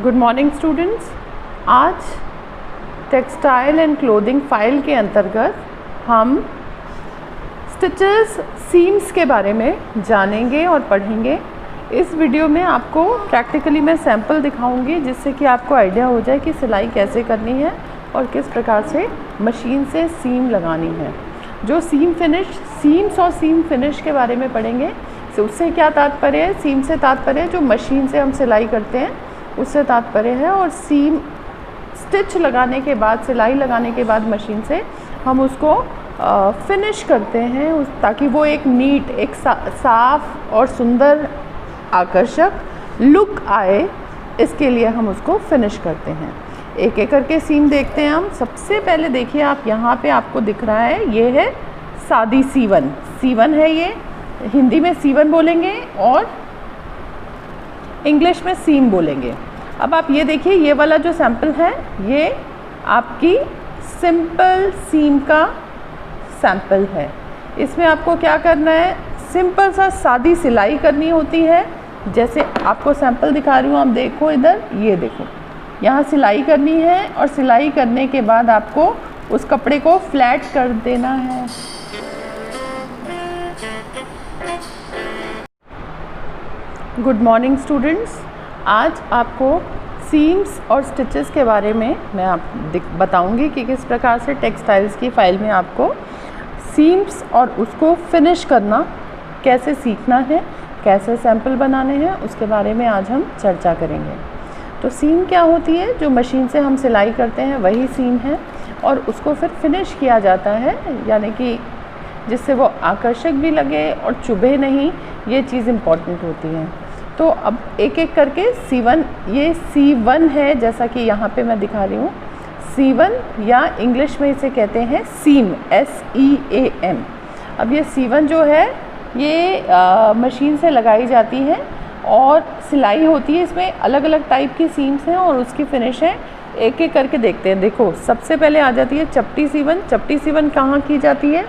Good morning students. आज textile and clothing file के अंतर्गत हम स्टिचेस सीम्स के बारे में जानेंगे और पढ़ेंगे। इस वीडियो में आपको प्रैक्टिकली मैं सैंपल दिखाऊंगी जिससे कि आपको आइडिया हो जाए कि सिलाई कैसे करनी है और किस प्रकार से मशीन से सीम लगानी है। जो सीम्स और सीम फिनिश के बारे में पढ़ेंगे, उससे क्या तात्पर्य है? सीम से तात्पर्य है जो मशीन से हम सिलाई करते हैं उससे तात्पर्य है, और सीम स्टिच लगाने के बाद, सिलाई लगाने के बाद मशीन से हम उसको फिनिश करते हैं ताकि वो एक नीट, एक साफ और सुंदर आकर्षक लुक आए। इसके लिए हम उसको फिनिश करते हैं। एक एक करके सीम देखते हैं हम। सबसे पहले देखिए, आप यहाँ पे आपको दिख रहा है, ये है सादी सीवन है। ये हिंदी में सीवन बोलेंगे और इंग्लिश में सीम बोलेंगे। अब आप ये देखिए, ये वाला जो सैंपल है ये आपकी सिंपल सीम का सैंपल है। इसमें आपको क्या करना है? सिंपल सा सादी सिलाई करनी होती है। जैसे आपको सैंपल दिखा रही हूँ, आप देखो इधर, ये देखो, यहाँ सिलाई करनी है और सिलाई करने के बाद आपको उस कपड़े को फ्लैट कर देना है। Good morning students. आज आपको सीम्स और स्टिचेस के बारे में मैं बताऊंगी कि किस प्रकार से टेक्सटाइल्स की फाइल में आपको सीम्स और उसको फिनिश करना कैसे सीखना है, कैसे सैंपल बनाने हैं, उसके बारे में आज हम चर्चा करेंगे। तो सीम क्या होती है? जो मशीन से हम सिलाई करते हैं वही सीम है, और उसको फिर फिनिश किया जाता है, यानी कि जिससे वो आकर्षक भी लगे और चुभे नहीं। ये चीज़ इम्पॉर्टेंट होती है। तो अब एक एक करके C1, ये C1 है, जैसा कि यहाँ पे मैं दिखा रही हूँ। C1 या इंग्लिश में इसे कहते हैं सीम, SEAM। अब ये C1 जो है ये मशीन से लगाई जाती है और सिलाई होती है। इसमें अलग अलग टाइप की सीम्स हैं और उसकी फिनिश है। एक एक करके देखते हैं। देखो, सबसे पहले आ जाती है चपटी C1। चपटी C1 कहाँ की जाती है?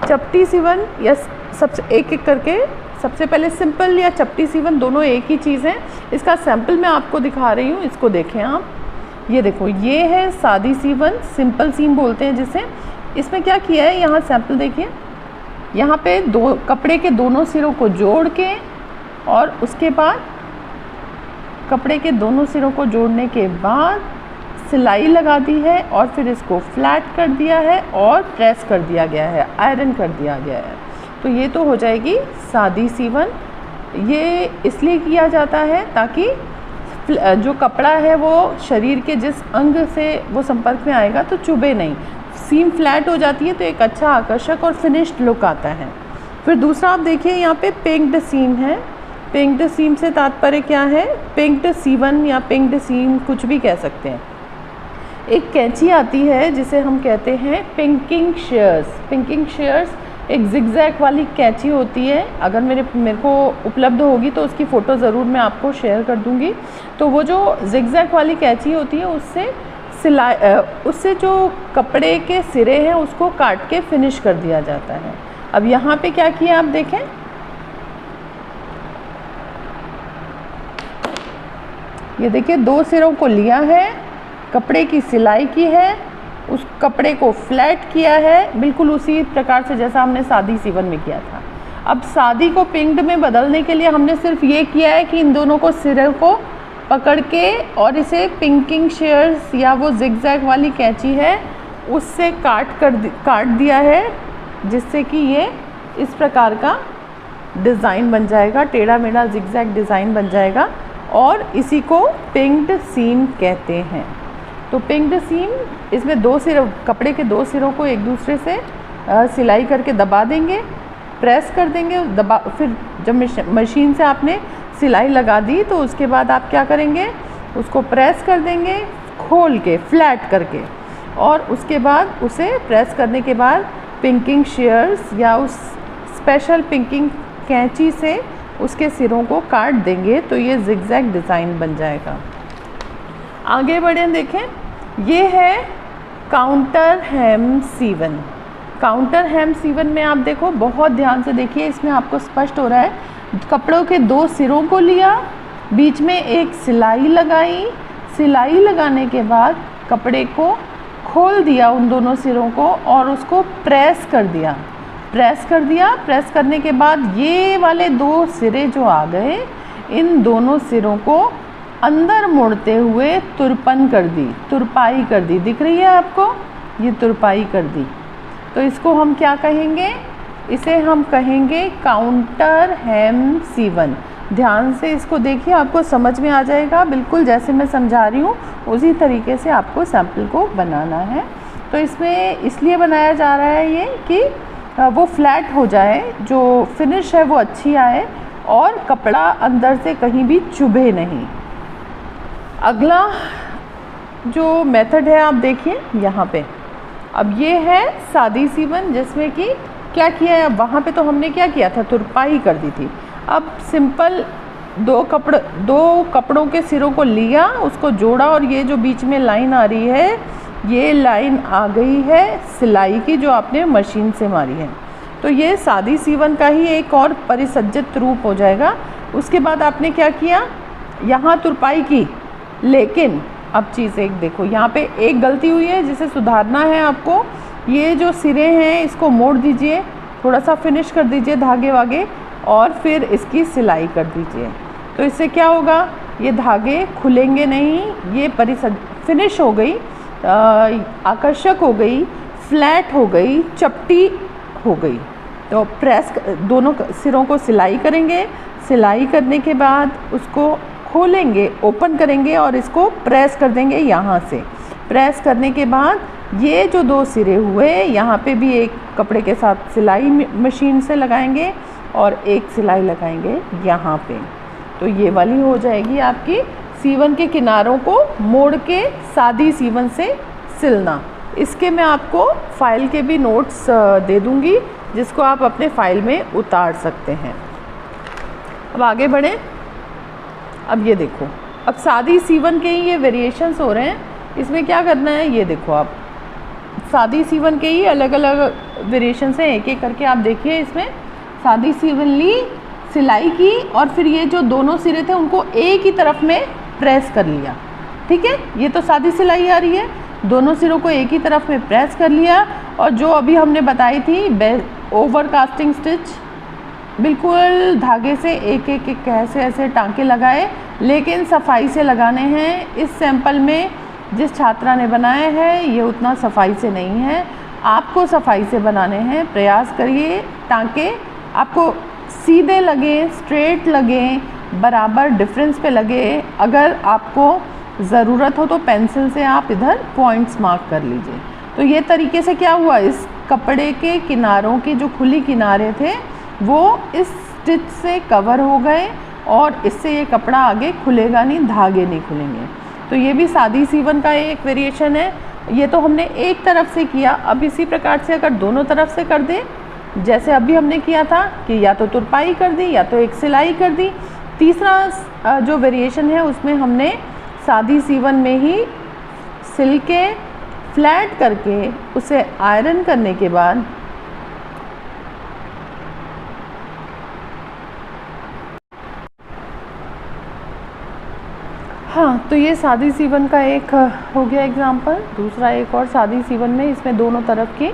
चपटी C1 या सबसे एक एक करके, सबसे पहले सिंपल या चपटी C1 दोनों एक ही चीज़ है। इसका सैंपल मैं आपको दिखा रही हूँ, इसको देखें आप। ये देखो, ये है सादी C1, सिंपल सीम बोलते हैं जिसे। इसमें क्या किया है, यहाँ सैंपल देखिए, यहाँ पे दो कपड़े के दोनों सिरों को जोड़ के, और उसके बाद कपड़े के दोनों सिरों को जोड़ने के बाद सिलाई लगा दी है और फिर इसको फ्लैट कर दिया है और प्रेस कर दिया गया है, आयरन कर दिया गया है। तो ये तो हो जाएगी सादी C1। ये इसलिए किया जाता है ताकि जो कपड़ा है वो शरीर के जिस अंग से वो संपर्क में आएगा तो चुभे नहीं। सीम फ्लैट हो जाती है तो एक अच्छा आकर्षक और फिनिश्ड लुक आता है। फिर दूसरा आप देखिए, यहाँ पे पिंक्ड सीम है। पिंक्ड सीम से तात्पर्य क्या है? पिंक्ड C1 या पिंक्ड सीम कुछ भी कह सकते हैं। एक कैंची आती है जिसे हम कहते हैं पिंकिंग शेयर्स। पिंकिंग शेयर्स एक जिगजैग वाली कैंची होती है। अगर मेरे को उपलब्ध होगी तो उसकी फ़ोटो ज़रूर मैं आपको शेयर कर दूंगी। तो वो जो जिगजैग वाली कैंची होती है उससे जो कपड़े के सिरे हैं उसको काट के फिनिश कर दिया जाता है। अब यहाँ पे क्या किया आप देखें, ये देखिए, दो सिरों को लिया है, कपड़े की सिलाई की है, उस कपड़े को फ्लैट किया है, बिल्कुल उसी प्रकार से जैसा हमने सादी C1 में किया था। अब सादी को पिंक्ड में बदलने के लिए हमने सिर्फ ये किया है कि इन दोनों को सिरे को पकड़ के और इसे पिंकिंग शेयर्स या वो जिगजैग वाली कैंची है उससे काट दिया है, जिससे कि ये इस प्रकार का डिज़ाइन बन जाएगा, टेढ़ा मेढ़ा जिगजैग डिज़ाइन बन जाएगा, और इसी को पिंक्ड सीम कहते हैं। तो पिंक्ड सीम, इसमें दो सिरों, कपड़े के दो सिरों को एक दूसरे से सिलाई करके दबा देंगे, प्रेस कर देंगे, फिर जब मशीन से आपने सिलाई लगा दी तो उसके बाद आप क्या करेंगे, उसको प्रेस कर देंगे खोल के, फ्लैट करके, और उसके बाद उसे प्रेस करने के बाद पिंकिंग शेयर्स या उस स्पेशल पिंकिंग कैंची से उसके सिरों को काट देंगे तो ये जिगजैग डिज़ाइन बन जाएगा। आगे बढ़ें, देखें, ये है काउंटर हेम C1। काउंटर हेम C1 में आप देखो, बहुत ध्यान से देखिए, इसमें आपको स्पष्ट हो रहा है, कपड़ों के दो सिरों को लिया, बीच में एक सिलाई लगाई, सिलाई लगाने के बाद कपड़े को खोल दिया उन दोनों सिरों को और उसको प्रेस कर दिया। प्रेस करने के बाद ये वाले दो सिरे जो आ गए, इन दोनों सिरों को अंदर मोड़ते हुए तुरपाई कर दी। दिख रही है आपको? ये तुरपाई कर दी। तो इसको हम क्या कहेंगे? इसे हम कहेंगे काउंटर हेम सीवन। ध्यान से इसको देखिए, आपको समझ में आ जाएगा। बिल्कुल जैसे मैं समझा रही हूँ उसी तरीके से आपको सैंपल को बनाना है। तो इसमें इसलिए बनाया जा रहा है ये कि वो फ्लैट हो जाए, जो फिनिश है वो अच्छी आए और कपड़ा अंदर से कहीं भी चुभे नहीं। अगला जो मेथड है आप देखिए यहाँ पे। अब ये है सादी सीवन, जिसमें कि क्या किया है, वहाँ पे तो हमने क्या किया था, तुरपाई कर दी थी। अब सिंपल दो कपड़ों के सिरों को लिया, उसको जोड़ा और ये जो बीच में लाइन आ रही है, ये लाइन आ गई है सिलाई की जो आपने मशीन से मारी है। तो ये सादी सीवन का ही एक और परिसज्जित रूप हो जाएगा। उसके बाद आपने क्या किया, यहाँ तुरपाई की, लेकिन अब चीज़ एक देखो, यहाँ पे एक गलती हुई है जिसे सुधारना है आपको। ये जो सिरे हैं इसको मोड़ दीजिए, थोड़ा सा फिनिश कर दीजिए धागे वागे, और फिर इसकी सिलाई कर दीजिए। तो इससे क्या होगा, ये धागे खुलेंगे नहीं, ये फिनिश हो गई, आकर्षक हो गई, फ्लैट हो गई, चपटी हो गई। तो दोनों सिरों को सिलाई करेंगे। सिलाई करने के बाद उसको खोलेंगे, ओपन करेंगे और इसको प्रेस कर देंगे यहाँ से। प्रेस करने के बाद ये जो दो सिरे हुए, यहाँ पे भी एक कपड़े के साथ सिलाई मशीन से लगाएंगे और एक सिलाई लगाएंगे यहाँ पे। तो ये वाली हो जाएगी आपकी सीवन के किनारों को मोड़ के सादी सीवन से सिलना। इसके मैं आपको फाइल के भी नोट्स दे दूँगी, जिसको आप अपने फाइल में उतार सकते हैं। अब आगे बढ़ें। अब ये देखो, अब सादी सीवन के ही ये वेरिएशंस हो रहे हैं। इसमें क्या करना है, ये देखो आप, सादी सीवन के ही अलग अलग वेरिएशंस हैं, एक एक करके आप देखिए। इसमें सादी सीवन ली, सिलाई की और फिर ये जो दोनों सिरे थे उनको एक ही तरफ में प्रेस कर लिया। ठीक है, ये तो सादी सिलाई आ रही है, दोनों सिरों को एक ही तरफ में प्रेस कर लिया। और जो अभी हमने बताई थी ओवर कास्टिंग स्टिच, बिल्कुल धागे से एक एक ऐसे टांके लगाए, लेकिन सफाई से लगाने हैं। इस सैंपल में जिस छात्रा ने बनाया है ये उतना सफाई से नहीं है, आपको सफाई से बनाने हैं। प्रयास करिए टांके आपको सीधे लगे, स्ट्रेट लगे, बराबर डिफरेंस पे लगे। अगर आपको ज़रूरत हो तो पेंसिल से आप इधर पॉइंट्स मार्क कर लीजिए। तो ये तरीके से क्या हुआ, इस कपड़े के किनारों के जो खुली किनारे थे वो इस स्टिच से कवर हो गए और इससे ये कपड़ा आगे खुलेगा नहीं, धागे नहीं खुलेंगे। तो ये भी सादी सीवन का एक वेरिएशन है। ये तो हमने एक तरफ से किया, अब इसी प्रकार से अगर दोनों तरफ से कर दें, जैसे अभी हमने किया था कि या तो तुरपाई कर दी या तो एक सिलाई कर दी। तीसरा जो वेरिएशन है उसमें हमने सादी सीवन में ही सिल के फ्लैट करके उसे आयरन करने के बाद तो ये सादी सीवन का एक हो गया एग्जाम्पल। दूसरा एक और सादी सीवन में, इसमें दोनों तरफ की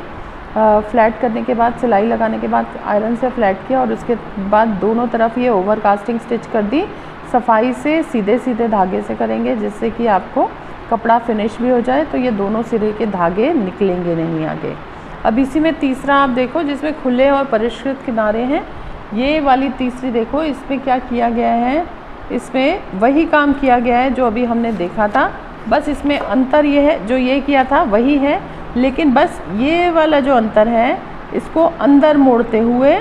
फ्लैट करने के बाद, सिलाई लगाने के बाद आयरन से फ्लैट किया और उसके बाद दोनों तरफ ये ओवर कास्टिंग स्टिच कर दी। सफाई से सीधे धागे से करेंगे जिससे कि आपको कपड़ा फिनिश भी हो जाए, तो ये दोनों सिरे के धागे निकलेंगे नहीं आगे। अब इसी में तीसरा आप देखो, जिसमें खुले और परिष्कृत किनारे हैं। ये वाली तीसरी देखो, इसमें क्या किया गया है, इसमें वही काम किया गया है जो अभी हमने देखा था, बस इसमें अंतर ये है, जो ये किया था वही है, लेकिन बस ये वाला जो अंतर है इसको अंदर मोड़ते हुए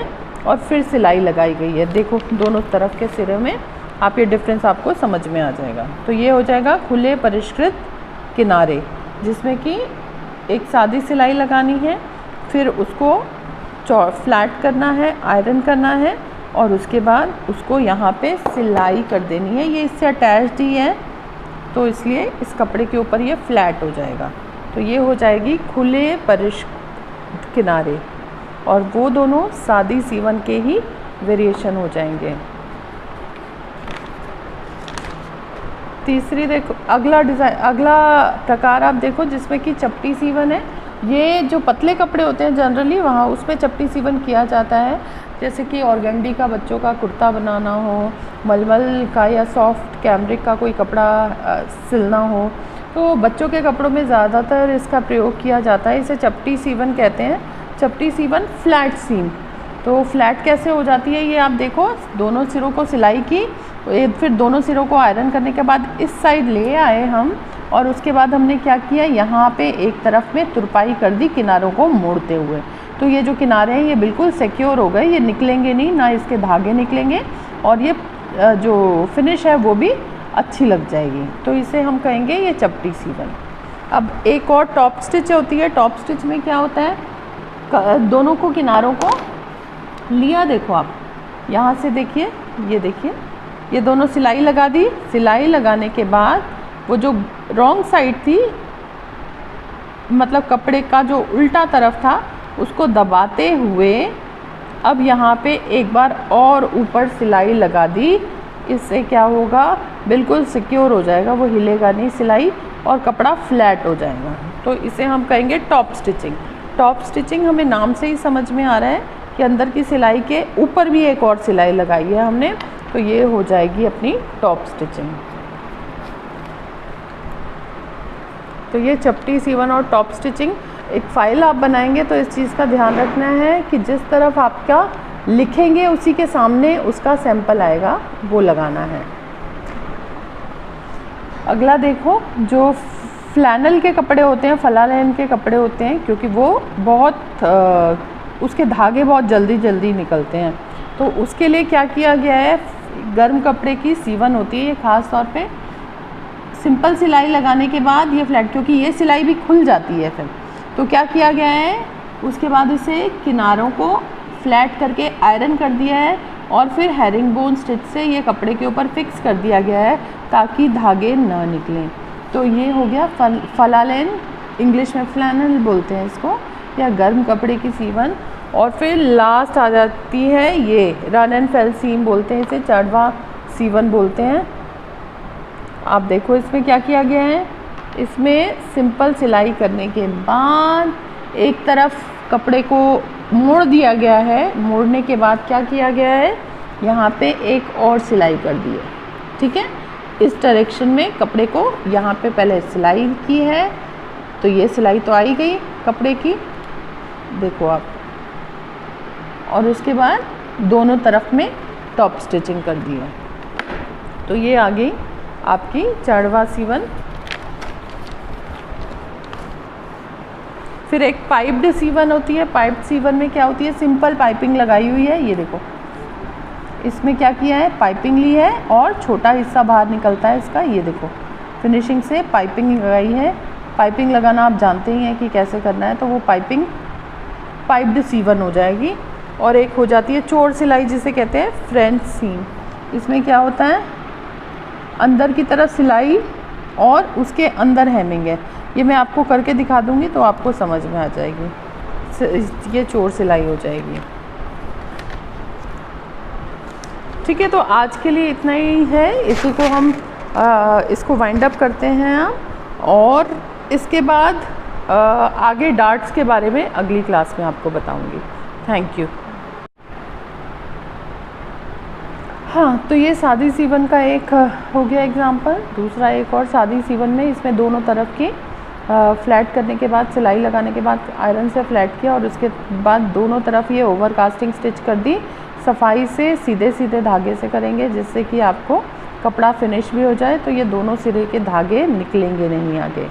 और फिर सिलाई लगाई गई है। देखो दोनों तरफ के सिरे में आप ये डिफरेंस आपको समझ में आ जाएगा। तो ये हो जाएगा खुले परिष्कृत किनारे, जिसमें कि एक सादी सिलाई लगानी है, फिर उसको फ्लैट करना है, आयरन करना है और उसके बाद उसको यहाँ पे सिलाई कर देनी है। ये इससे अटैच्ड ही है तो इसलिए इस कपड़े के ऊपर ये फ्लैट हो जाएगा। तो ये हो जाएगी खुले परिष्कृत किनारे, और वो दोनों सादी सीवन के ही वेरिएशन हो जाएंगे। तीसरी देखो, अगला डिज़ाइन, अगला प्रकार आप देखो जिसमें कि चपटी सीवन है। ये जो पतले कपड़े होते हैं जनरली वहाँ उसमें चपटी सीवन किया जाता है, जैसे कि ऑर्गेंडी का बच्चों का कुर्ता बनाना हो, मलमल का या सॉफ्ट कैमरिक का कोई कपड़ा सिलना हो, तो बच्चों के कपड़ों में ज़्यादातर इसका प्रयोग किया जाता है। इसे चपटी सीवन कहते हैं। चपटी सीवन फ्लैट सीम। तो फ्लैट कैसे हो जाती है ये आप देखो, दोनों सिरों को सिलाई की, फिर दोनों सिरों को आयरन करने के बाद इस साइड ले आए हम, और उसके बाद हमने क्या किया, यहाँ पे एक तरफ में तुरपाई कर दी किनारों को मोड़ते हुए। तो ये जो किनारे हैं ये बिल्कुल सिक्योर हो गए, ये निकलेंगे नहीं, ना इसके धागे निकलेंगे, और ये जो फिनिश है वो भी अच्छी लग जाएगी। तो इसे हम कहेंगे ये चपटी सीवन। अब एक और टॉप स्टिच होती है। टॉप स्टिच में क्या होता है, दोनों को किनारों को लिया, देखो आप यहाँ से देखिए, ये देखिए, ये दोनों सिलाई लगा दी। सिलाई लगाने के बाद वो जो रॉन्ग साइड थी, मतलब कपड़े का जो उल्टा तरफ था, उसको दबाते हुए अब यहाँ पे एक बार और ऊपर सिलाई लगा दी। इससे क्या होगा, बिल्कुल सिक्योर हो जाएगा, वो हिलेगा नहीं सिलाई, और कपड़ा फ्लैट हो जाएगा। तो इसे हम कहेंगे टॉप स्टिचिंग। टॉप स्टिचिंग हमें नाम से ही समझ में आ रहा है कि अंदर की सिलाई के ऊपर भी एक और सिलाई लगाई है हमने, तो ये हो जाएगी अपनी टॉप स्टिचिंग। तो ये चपटी सीवन और टॉप स्टिचिंग। एक फ़ाइल आप बनाएंगे तो इस चीज़ का ध्यान रखना है कि जिस तरफ आपका लिखेंगे उसी के सामने उसका सैंपल आएगा, वो लगाना है। अगला देखो, जो फ्लैनल के कपड़े होते हैं, फलालैन के कपड़े होते हैं, क्योंकि वो बहुत उसके धागे बहुत जल्दी जल्दी निकलते हैं, तो उसके लिए क्या किया गया है, गर्म कपड़े की सीवन होती है। ये ख़ास तौर पे सिंपल सिलाई लगाने के बाद ये फ्लैट, क्योंकि ये सिलाई भी खुल जाती है फिर, तो क्या किया गया है, उसके बाद इसे किनारों को फ्लैट करके आयरन कर दिया है, और फिर हेरिंग बोन स्टिच से ये कपड़े के ऊपर फिक्स कर दिया गया है ताकि धागे ना निकलें। तो ये हो गया फलालैन, इंग्लिश में फ्लैनल बोलते हैं इसको, या गर्म कपड़े की सीवन। और फिर लास्ट आ जाती है ये रन एंड फेल सीम बोलते हैं इसे, चढ़वा सीवन बोलते हैं। आप देखो इसमें क्या किया गया है, इसमें सिंपल सिलाई करने के बाद एक तरफ कपड़े को मोड़ दिया गया है। मोड़ने के बाद क्या किया गया है, यहाँ पे एक और सिलाई कर दी है, ठीक है, इस डायरेक्शन में कपड़े को यहाँ पे पहले सिलाई की है, तो ये सिलाई तो आई गई कपड़े की, देखो आप, और उसके बाद दोनों तरफ में टॉप स्टिचिंग कर दी है। तो ये आ गई आपकी चढ़वा सीवन। फिर एक पाइप्ड सीवन होती है। पाइप्ड सीवन में क्या होती है, सिंपल पाइपिंग लगाई हुई है, ये देखो, इसमें क्या किया है, पाइपिंग ली है और छोटा हिस्सा बाहर निकलता है इसका, ये देखो, फिनिशिंग से पाइपिंग लगाई है। पाइपिंग लगाना आप जानते ही हैं कि कैसे करना है, तो वो पाइपिंग पाइप्ड सीवन हो जाएगी। और एक हो जाती है चोर सिलाई, जिसे कहते हैं फ्रेंच सीम। इसमें क्या होता है, अंदर की तरफ सिलाई और उसके अंदर हेमिंग है। ये मैं आपको करके दिखा दूंगी तो आपको समझ में आ जाएगी, ये चोर सिलाई हो जाएगी। ठीक है, तो आज के लिए इतना ही है, इसी को हम इसको वाइंड अप करते हैं आप, और इसके बाद आगे डार्ट्स के बारे में अगली क्लास में आपको बताऊंगी। Thank you. हाँ, तो ये सादी सीवन का एक हो गया एग्जाम्पल। दूसरा एक और सादी सीवन में, इसमें दोनों तरफ की फ्लैट करने के बाद, सिलाई लगाने के बाद आयरन से फ्लैट किया, और उसके बाद दोनों तरफ ये ओवर कास्टिंग स्टिच कर दी। सफाई से सीधे सीधे धागे से करेंगे, जिससे कि आपको कपड़ा फिनिश भी हो जाए, तो ये दोनों सिरे के धागे निकलेंगे नहीं आगे।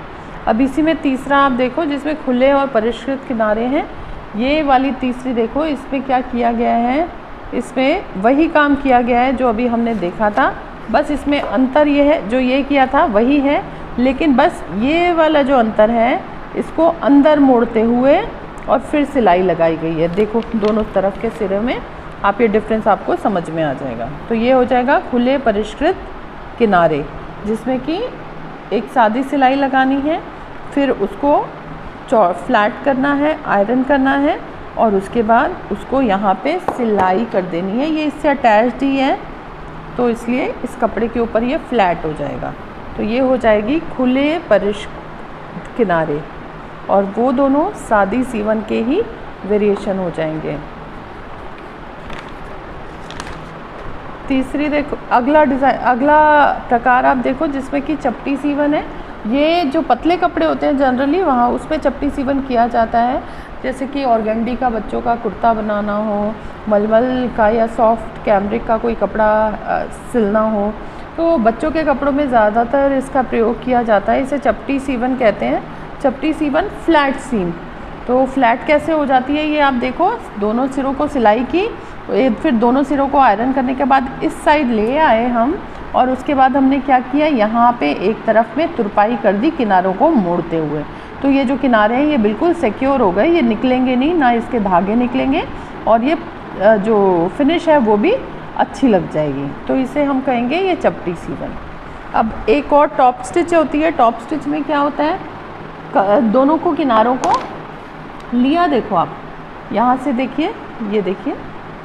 अब इसी में तीसरा आप देखो, जिसमें खुले और परिष्कृत किनारे हैं, ये वाली तीसरी देखो, इसमें क्या किया गया है, इसमें वही काम किया गया है जो अभी हमने देखा था, बस इसमें अंतर ये है, जो ये किया था वही है, लेकिन बस ये वाला जो अंतर है, इसको अंदर मोड़ते हुए और फिर सिलाई लगाई गई है। देखो दोनों तरफ के सिरे में, आप ये डिफरेंस आपको समझ में आ जाएगा। तो ये हो जाएगा खुले परिष्कृत किनारे, जिसमें कि एक सादी सिलाई लगानी है, फिर उसको फ्लैट करना है, आयरन करना है, और उसके बाद उसको यहाँ पे सिलाई कर देनी है। ये इससे अटैच्ड ही है, तो इसलिए इस कपड़े के ऊपर ये फ्लैट हो जाएगा। तो ये हो जाएगी खुले परिष्कृत किनारे, और वो दोनों सादी सीवन के ही वेरिएशन हो जाएंगे। तीसरी देखो, अगला प्रकार आप देखो जिसमें कि चपटी सीवन है। ये जो पतले कपड़े होते हैं जनरली वहाँ उसमें चपटी सीवन किया जाता है, जैसे कि ऑर्गेंडी का बच्चों का कुर्ता बनाना हो, मलमल का या सॉफ्ट कैमरिक का कोई कपड़ा सिलना हो, तो बच्चों के कपड़ों में ज़्यादातर इसका प्रयोग किया जाता है। इसे चपटी सीवन कहते हैं। चपटी सीवन फ्लैट सीम। तो फ्लैट कैसे हो जाती है ये आप देखो, दोनों सिरों को सिलाई की, फिर दोनों सिरों को आयरन करने के बाद इस साइड ले आए हम, और उसके बाद हमने क्या किया, यहाँ पे एक तरफ में तुरपाई कर दी किनारों को मोड़ते हुए। तो ये जो किनारे हैं ये बिल्कुल सिक्योर हो गए, ये निकलेंगे नहीं, ना इसके धागे निकलेंगे, और ये जो फिनिश है वो भी अच्छी लग जाएगी। तो इसे हम कहेंगे ये चपटी सीवन। अब एक और टॉप स्टिच होती है। टॉप स्टिच में क्या होता है, दोनों को किनारों को लिया, देखो आप यहाँ से देखिए, ये देखिए,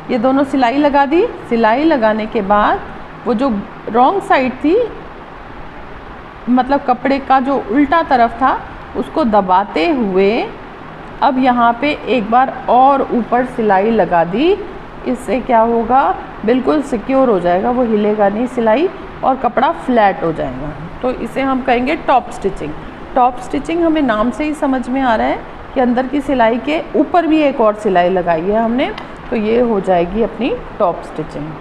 ये दोनों सिलाई लगा दी। सिलाई लगाने के बाद वो जो रॉन्ग साइड थी, मतलब कपड़े का जो उल्टा तरफ था, उसको दबाते हुए अब यहाँ पे एक बार और ऊपर सिलाई लगा दी। इससे क्या होगा, बिल्कुल सिक्योर हो जाएगा, वो हिलेगा नहीं सिलाई, और कपड़ा फ्लैट हो जाएगा। तो इसे हम कहेंगे टॉप स्टिचिंग। टॉप स्टिचिंग हमें नाम से ही समझ में आ रहा है कि अंदर की सिलाई के ऊपर भी एक और सिलाई लगाई है हमने, तो ये हो जाएगी अपनी टॉप स्टिचिंग।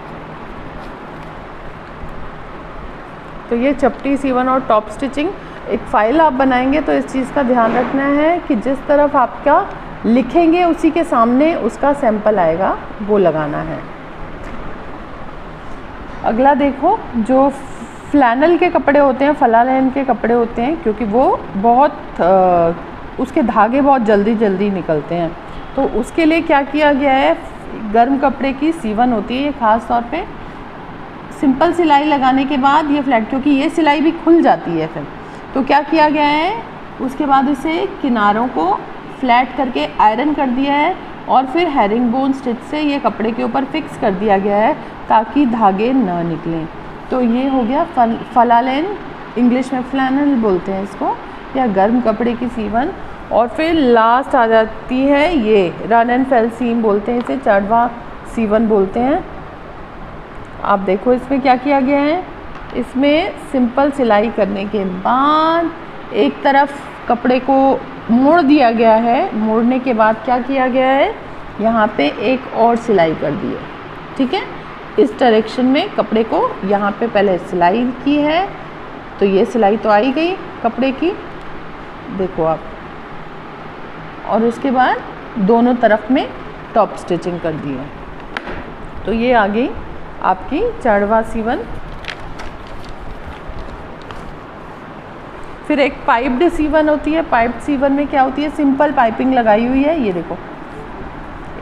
तो ये चपटी सीवन और टॉप स्टिचिंग। एक फ़ाइल आप बनाएंगे तो इस चीज़ का ध्यान रखना है कि जिस तरफ आपका लिखेंगे उसी के सामने उसका सैंपल आएगा, वो लगाना है। अगला देखो, जो फ्लैनल के कपड़े होते हैं, फलालैन के कपड़े होते हैं, क्योंकि वो बहुत उसके धागे बहुत जल्दी जल्दी निकलते हैं, तो उसके लिए क्या किया गया है, गर्म कपड़े की सीवन होती है। ये ख़ास तौर पे सिंपल सिलाई लगाने के बाद ये फ्लैट, क्योंकि ये सिलाई भी खुल जाती है फिर, तो क्या किया गया है, उसके बाद इसे किनारों को फ्लैट करके आयरन कर दिया है, और फिर हेरिंग बोन स्टिच से ये कपड़े के ऊपर फिक्स कर दिया गया है ताकि धागे ना निकलें। तो ये हो गया फलालैन, इंग्लिश में फ्लैनल बोलते हैं इसको, या गर्म कपड़े की सीवन। और फिर लास्ट आ जाती है ये रन एंड फेल सीम बोलते हैं इसे, चढ़वा सीवन बोलते हैं। आप देखो इसमें क्या किया गया है, इसमें सिंपल सिलाई करने के बाद एक तरफ कपड़े को मोड़ दिया गया है, मोड़ने के बाद क्या किया गया है, यहाँ पे एक और सिलाई कर दी है, ठीक है। इस डायरेक्शन में कपड़े को यहाँ पे पहले सिलाई की है, तो ये सिलाई तो आई गई कपड़े की, देखो आप, और उसके बाद दोनों तरफ में टॉप स्टिचिंग कर दी है। तो ये आ गई आपकी चढ़वा सीवन। फिर एक पाइप्ड सीवन होती है। पाइप्ड सीवन में क्या होती है, सिंपल पाइपिंग लगाई हुई है, ये देखो,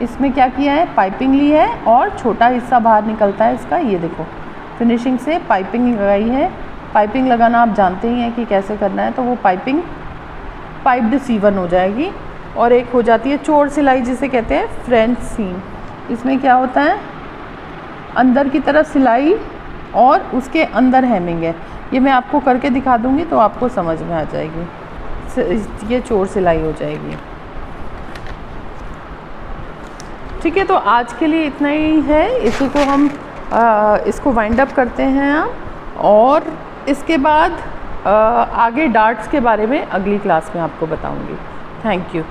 इसमें क्या किया है, पाइपिंग ली है और छोटा हिस्सा बाहर निकलता है इसका, ये देखो, फिनिशिंग से पाइपिंग लगाई है। पाइपिंग लगाना आप जानते ही हैं कि कैसे करना है, तो वो पाइपिंग पाइप्ड सीवन हो जाएगी। और एक हो जाती है चोर सिलाई, जिसे कहते हैं फ्रेंच सीम। इसमें क्या होता है, अंदर की तरफ सिलाई और उसके अंदर हेमिंग है। ये मैं आपको करके दिखा दूंगी तो आपको समझ में आ जाएगी, ये चोर सिलाई हो जाएगी, ठीक है। तो आज के लिए इतना ही है, इसी को हम इसको वाइंड अप करते हैं और इसके बाद आगे डार्ट्स के बारे में अगली क्लास में आपको बताऊंगी। Thank you.